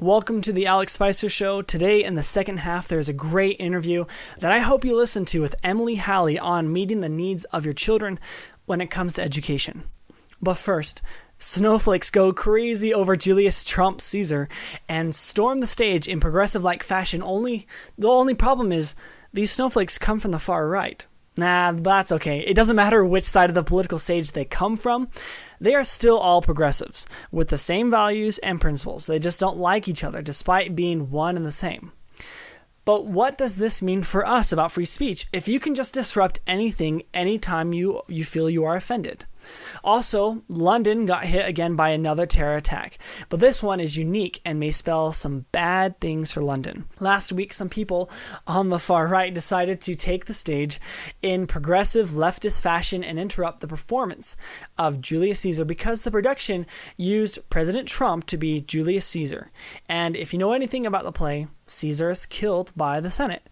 Welcome to the Alex Spicer Show. Today in the second half, there's a great interview that I hope you listen to with Emily Halley on meeting the needs of your children when it comes to education. But first, Snowflakes go crazy over Julius Trump Caesar and storm the stage in progressive-like fashion. The only problem is these snowflakes come from the far right. Nah, that's okay. It doesn't matter which side of the political stage they come from. They are still all progressives with the same values and principles. They just don't like each other despite being one and the same. But what does this mean for us about free speech if you can just disrupt anything anytime you feel you are offended? Also, London got hit again by another terror attack, but this one is unique and may spell some bad things for London. Last week, some people on the far right decided to take the stage in progressive leftist fashion and interrupt the performance of Julius Caesar because the production used President Trump to be Julius Caesar. And if you know anything about the play, Caesar is killed by the Senate.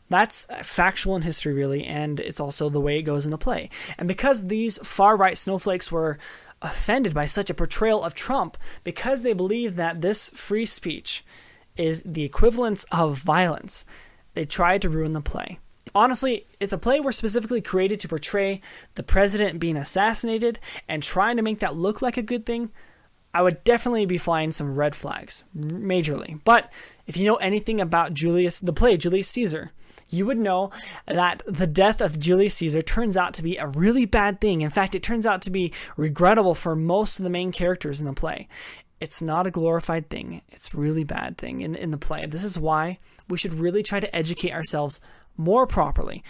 That's factual in history, really, and it's also the way it goes in the play. And because these far-right snowflakes were offended by such a portrayal of Trump, because they believe that this free speech is the equivalence of violence, they tried to ruin the play. Honestly, if the play were specifically created to portray the president being assassinated and trying to make that look like a good thing, I would definitely be flying some red flags, majorly. But if you know anything about the play Julius Caesar, you would know that the death of Julius Caesar turns out to be a really bad thing. In fact, it turns out to be regrettable for most of the main characters in the play. It's not a glorified thing. It's a really bad thing in the play. This is why we should really try to educate ourselves more properly.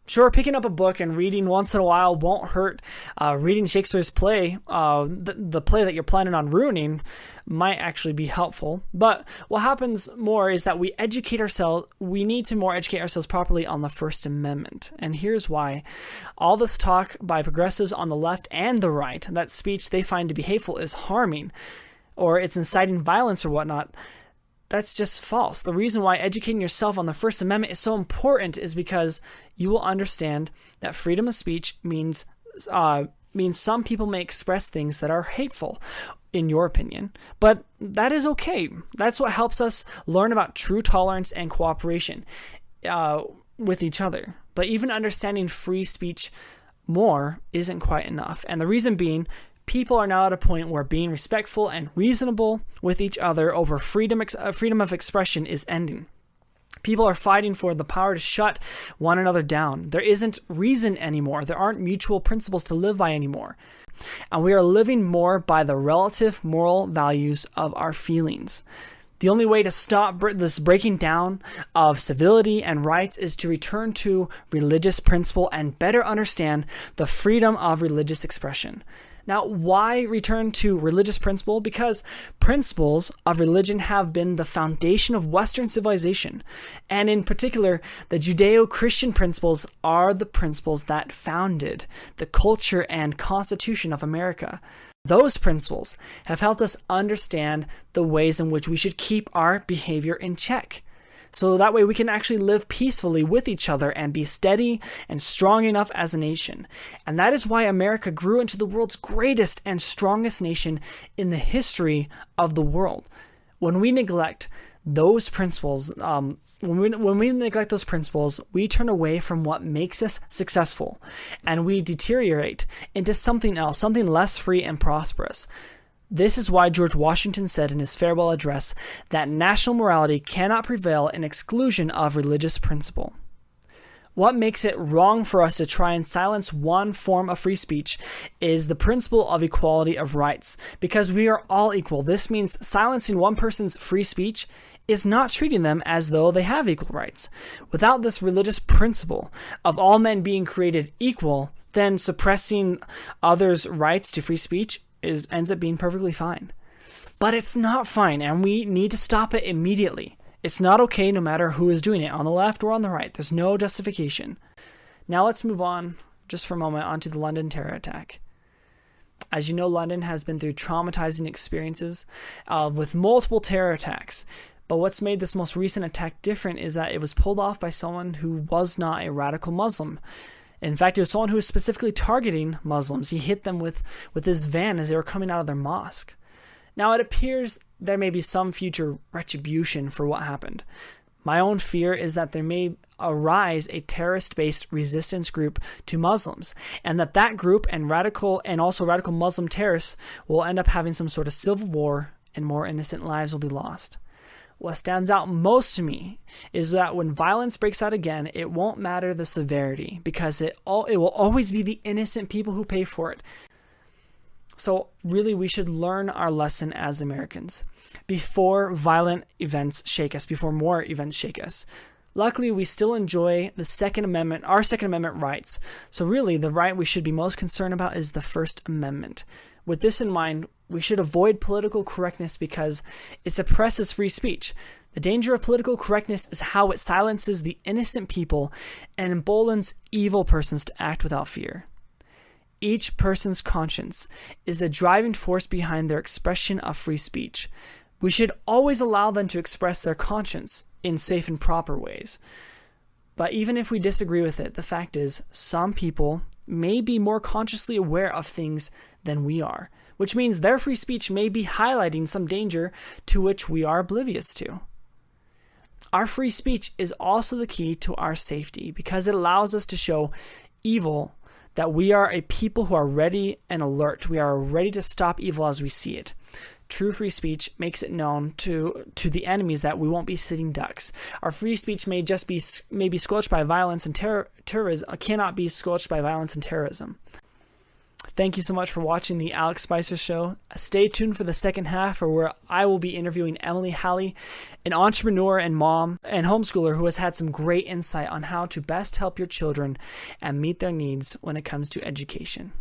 Sure, picking up a book and reading once in a while won't hurt. Reading Shakespeare's play, the play that you're planning on ruining, might actually be helpful. But what happens more is that we need to more educate ourselves properly on the First Amendment. And here's why. All this talk by progressives on the left and the right, that speech they find to be hateful is harming, or it's inciting violence or whatnot, that's just false. The reason why educating yourself on the First Amendment is so important is because you will understand that freedom of speech means some people may express things that are hateful, in your opinion, but that is okay. That's what helps us learn about true tolerance and cooperation with each other. But even understanding free speech more isn't quite enough. And the reason being, people are now at a point where being respectful and reasonable with each other over freedom of expression is ending. People are fighting for the power to shut one another down. There isn't reason anymore. There aren't mutual principles to live by anymore. And we are living more by the relative moral values of our feelings. The only way to stop this breaking down of civility and rights is to return to religious principle and better understand the freedom of religious expression. Now, why return to religious principle? Because principles of religion have been the foundation of Western civilization. And in particular, the Judeo-Christian principles are the principles that founded the culture and constitution of America. Those principles have helped us understand the ways in which we should keep our behavior in check. So that way we can actually live peacefully with each other and be steady and strong enough as a nation. And that is why America grew into the world's greatest and strongest nation in the history of the world. When we neglect those principles, when we neglect those principles, we turn away from what makes us successful, and we deteriorate into something else, something less free and prosperous. This is why George Washington said in his farewell address that national morality cannot prevail in exclusion of religious principle. What makes it wrong for us to try and silence one form of free speech is the principle of equality of rights. Because we are all equal, this means silencing one person's free speech is not treating them as though they have equal rights. Without this religious principle of all men being created equal, then suppressing others' rights to free speech ends up being perfectly fine. But it's not fine, and we need to stop it immediately. It's not okay no matter who is doing it, on the left or on the right. There's no justification. Now let's move on, just for a moment, onto the London terror attack. As you know, London has been through traumatizing experiences with multiple terror attacks. But what's made this most recent attack different is that it was pulled off by someone who was not a radical Muslim. In fact, it was someone who was specifically targeting Muslims. He hit them with his van as they were coming out of their mosque. Now, it appears there may be some future retribution for what happened. My own fear is that there may arise a terrorist-based resistance group to Muslims, and that group and radical Muslim terrorists will end up having some sort of civil war and more innocent lives will be lost. What stands out most to me is that when violence breaks out again, it won't matter the severity because it will always be the innocent people who pay for it. So really, we should learn our lesson as Americans before violent events shake us, before more events shake us. Luckily, we still enjoy our Second Amendment rights. So really, the right we should be most concerned about is the First Amendment. With this in mind, we should avoid political correctness because it suppresses free speech. The danger of political correctness is how it silences the innocent people and emboldens evil persons to act without fear. Each person's conscience is the driving force behind their expression of free speech. We should always allow them to express their conscience in safe and proper ways. But even if we disagree with it, the fact is, some people may be more consciously aware of things than we are, which means their free speech may be highlighting some danger to which we are oblivious to. Our free speech is also the key to our safety because it allows us to show evil that we are a people who are ready and alert. We are ready to stop evil as we see it. True free speech makes it known to the enemies that we won't be sitting ducks. Our free speech may be squelched by violence and terrorism, cannot be squelched by violence and terrorism. Thank you so much for watching the Alex Spicer Show. Stay tuned for the second half where I will be interviewing Emily Halley, an entrepreneur and mom and homeschooler who has had some great insight on how to best help your children and meet their needs when it comes to education.